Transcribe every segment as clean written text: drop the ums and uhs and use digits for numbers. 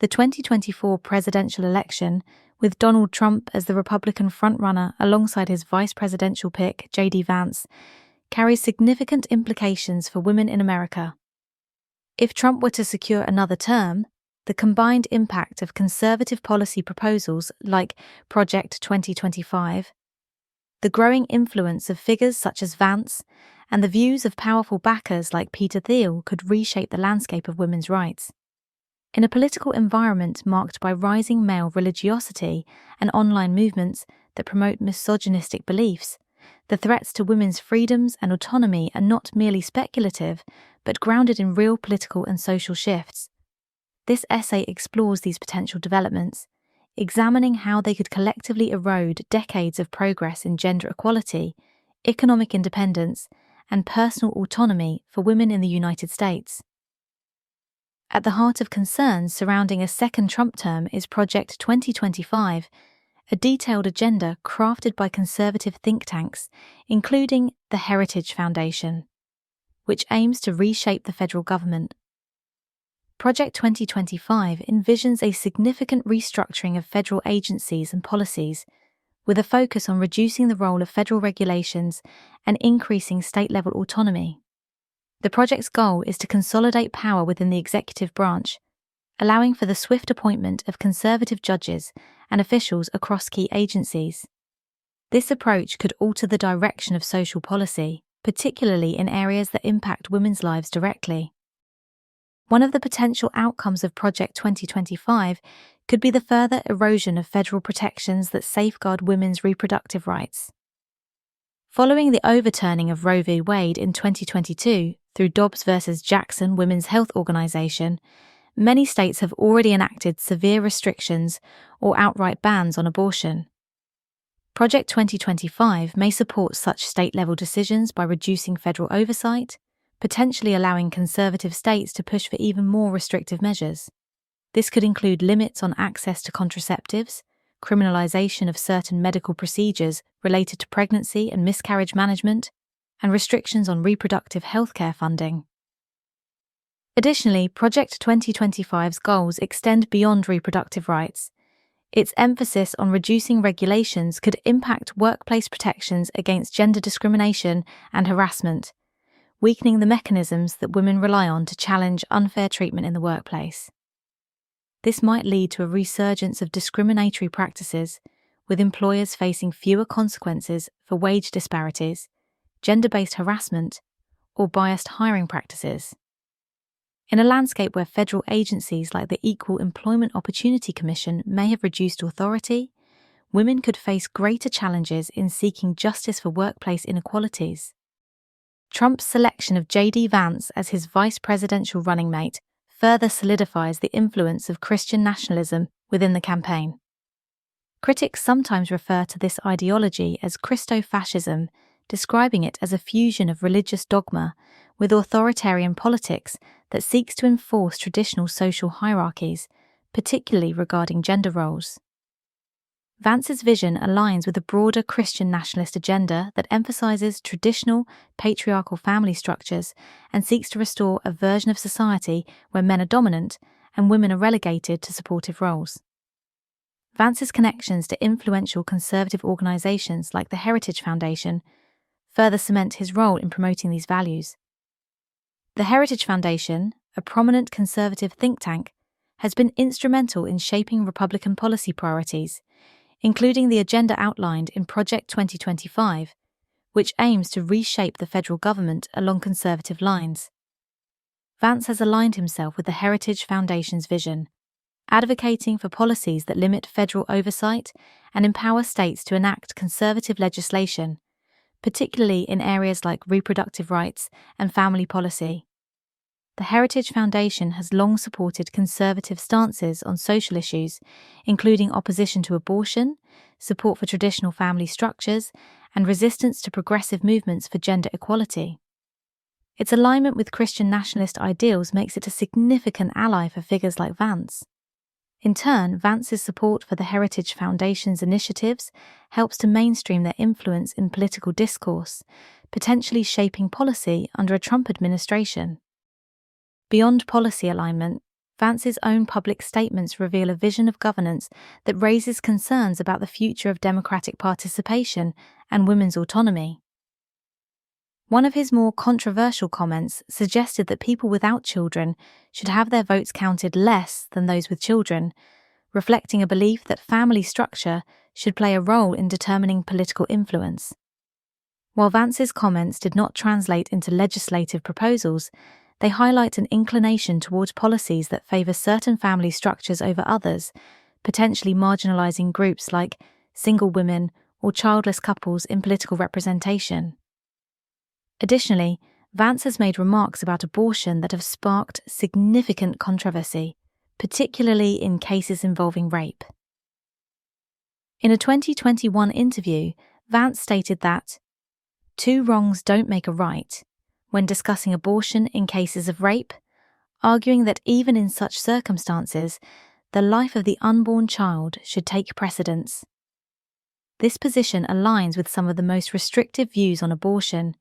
The 2024 presidential election, with Donald Trump as the Republican frontrunner alongside his vice presidential pick, J.D. Vance, carries significant implications for women in America. If Trump were to secure another term, the combined impact of conservative policy proposals like Project 2025, the growing influence of figures such as Vance, and the views of powerful backers like Peter Thiel could reshape the landscape of women's rights. In a political environment marked by rising male religiosity and online movements that promote misogynistic beliefs, the threats to women's freedoms and autonomy are not merely speculative, but grounded in real political and social shifts. This essay explores these potential developments, examining how they could collectively erode decades of progress in gender equality, economic independence, and personal autonomy for women in the United States. At the heart of concerns surrounding a second Trump term is Project 2025, a detailed agenda crafted by conservative think tanks, including the Heritage Foundation, which aims to reshape the federal government. Project 2025 envisions a significant restructuring of federal agencies and policies, with a focus on reducing the role of federal regulations and increasing state-level autonomy. The project's goal is to consolidate power within the executive branch, allowing for the swift appointment of conservative judges and officials across key agencies. This approach could alter the direction of social policy, particularly in areas that impact women's lives directly. One of the potential outcomes of Project 2025 could be the further erosion of federal protections that safeguard women's reproductive rights. Following the overturning of Roe v. Wade in 2022 through Dobbs v. Jackson Women's Health Organization, many states have already enacted severe restrictions or outright bans on abortion. Project 2025 may support such state-level decisions by reducing federal oversight, potentially allowing conservative states to push for even more restrictive measures. This could include limits on access to contraceptives, criminalization of certain medical procedures related to pregnancy and miscarriage management, and restrictions on reproductive healthcare funding. Additionally, Project 2025's goals extend beyond reproductive rights. Its emphasis on reducing regulations could impact workplace protections against gender discrimination and harassment, weakening the mechanisms that women rely on to challenge unfair treatment in the workplace. This might lead to a resurgence of discriminatory practices, with employers facing fewer consequences for wage disparities, gender-based harassment, or biased hiring practices. In a landscape where federal agencies like the Equal Employment Opportunity Commission may have reduced authority, women could face greater challenges in seeking justice for workplace inequalities. Trump's selection of J.D. Vance as his vice presidential running mate further solidifies the influence of Christian nationalism within the campaign. Critics sometimes refer to this ideology as Christo-fascism, describing it as a fusion of religious dogma with authoritarian politics that seeks to enforce traditional social hierarchies, particularly regarding gender roles. Vance's vision aligns with a broader Christian nationalist agenda that emphasizes traditional patriarchal family structures and seeks to restore a version of society where men are dominant and women are relegated to supportive roles. Vance's connections to influential conservative organizations like the Heritage Foundation further cement his role in promoting these values. The Heritage Foundation, a prominent conservative think tank, has been instrumental in shaping Republican policy priorities, including the agenda outlined in Project 2025, which aims to reshape the federal government along conservative lines. Vance has aligned himself with the Heritage Foundation's vision, advocating for policies that limit federal oversight and empower states to enact conservative legislation, particularly in areas like reproductive rights and family policy. The Heritage Foundation has long supported conservative stances on social issues, including opposition to abortion, support for traditional family structures, and resistance to progressive movements for gender equality. Its alignment with Christian nationalist ideals makes it a significant ally for figures like Vance. In turn, Vance's support for the Heritage Foundation's initiatives helps to mainstream their influence in political discourse, potentially shaping policy under a Trump administration. Beyond policy alignment, Vance's own public statements reveal a vision of governance that raises concerns about the future of democratic participation and women's autonomy. One of his more controversial comments suggested that people without children should have their votes counted less than those with children, reflecting a belief that family structure should play a role in determining political influence. While Vance's comments did not translate into legislative proposals, they highlight an inclination towards policies that favour certain family structures over others, potentially marginalising groups like single women or childless couples in political representation. Additionally, Vance has made remarks about abortion that have sparked significant controversy, particularly in cases involving rape. In a 2021 interview, Vance stated that two wrongs don't make a right when discussing abortion in cases of rape, arguing that even in such circumstances, the life of the unborn child should take precedence. This position aligns with some of the most restrictive views on abortion,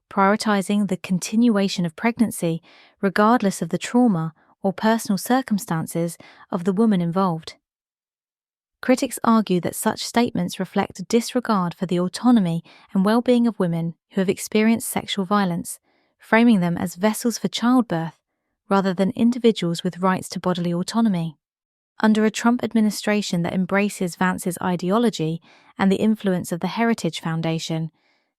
prioritizing the continuation of pregnancy regardless of the trauma or personal circumstances of the woman involved. Critics argue that such statements reflect a disregard for the autonomy and well-being of women who have experienced sexual violence, framing them as vessels for childbirth rather than individuals with rights to bodily autonomy. Under a Trump administration that embraces Vance's ideology and the influence of the Heritage Foundation,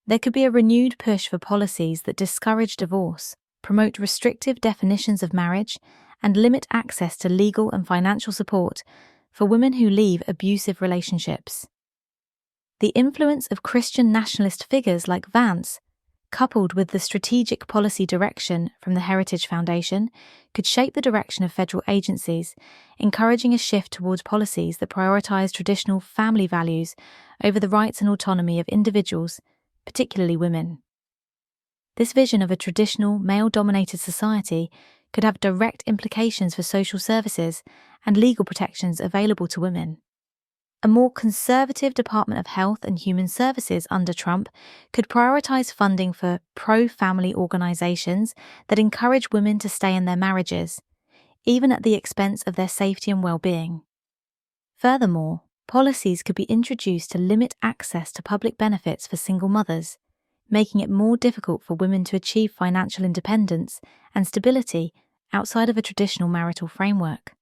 there could be a renewed push for policies that discourage divorce, promote restrictive definitions of marriage, and limit access to legal and financial support for women who leave abusive relationships. The influence of Christian nationalist figures like Vance, coupled with the strategic policy direction from the Heritage Foundation, could shape the direction of federal agencies, encouraging a shift towards policies that prioritize traditional family values over the rights and autonomy of individuals, particularly women. This vision of a traditional, male-dominated society could have direct implications for social services and legal protections available to women. A more conservative Department of Health and Human Services under Trump could prioritize funding for pro-family organizations that encourage women to stay in their marriages, even at the expense of their safety and well-being. Furthermore, policies could be introduced to limit access to public benefits for single mothers, making it more difficult for women to achieve financial independence and stability outside of a traditional marital framework.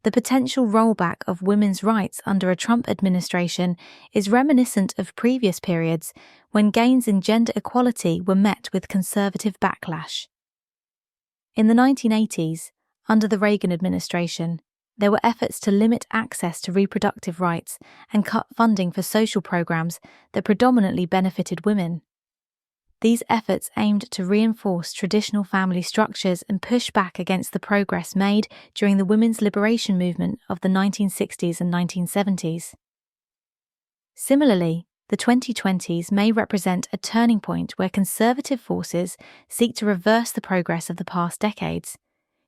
The potential rollback of women's rights under a Trump administration is reminiscent of previous periods when gains in gender equality were met with conservative backlash. In the 1980s, under the Reagan administration, there were efforts to limit access to reproductive rights and cut funding for social programs that predominantly benefited women. These efforts aimed to reinforce traditional family structures and push back against the progress made during the women's liberation movement of the 1960s and 1970s. Similarly, the 2020s may represent a turning point where conservative forces seek to reverse the progress of the past decades,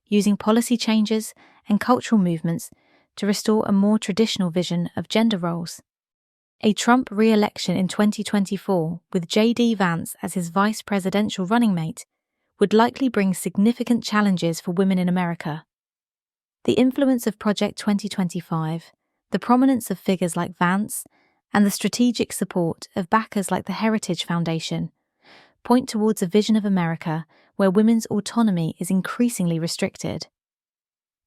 using policy changes and cultural movements to restore a more traditional vision of gender roles. A Trump re-election in 2024 with J.D. Vance as his vice presidential running mate would likely bring significant challenges for women in America. The influence of Project 2025, the prominence of figures like Vance, and the strategic support of backers like the Heritage Foundation point towards a vision of America where women's autonomy is increasingly restricted.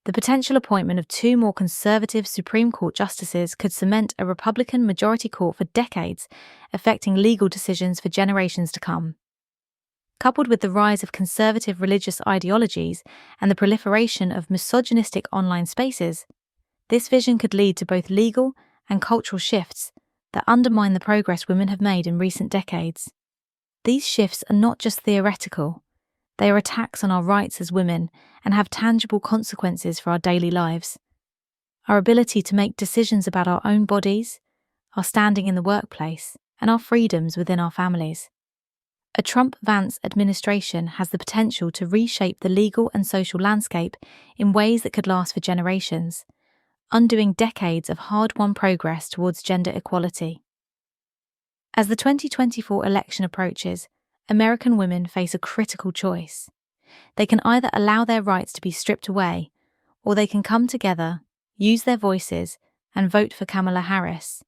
The potential appointment of two more conservative Supreme Court justices could cement a Republican majority court for decades, affecting legal decisions for generations to come. Coupled with the rise of conservative religious ideologies and the proliferation of misogynistic online spaces, this vision could lead to both legal and cultural shifts that undermine the progress women have made in recent decades. These shifts are not just theoretical. They are attacks on our rights as women and have tangible consequences for our daily lives. Our ability to make decisions about our own bodies, our standing in the workplace, and our freedoms within our families. A Trump-Vance administration has the potential to reshape the legal and social landscape in ways that could last for generations, undoing decades of hard-won progress towards gender equality. As the 2024 election approaches, American women face a critical choice. They can either allow their rights to be stripped away or they can come together, use their voices, and vote for Kamala Harris,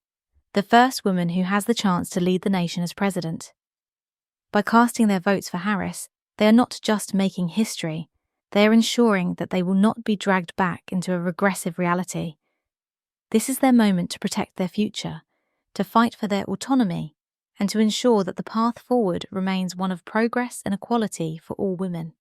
the first woman who has the chance to lead the nation as president. By casting their votes for Harris, they are not just making history, they are ensuring that they will not be dragged back into a regressive reality. This is their moment to protect their future, to fight for their autonomy, and to ensure that the path forward remains one of progress and equality for all women.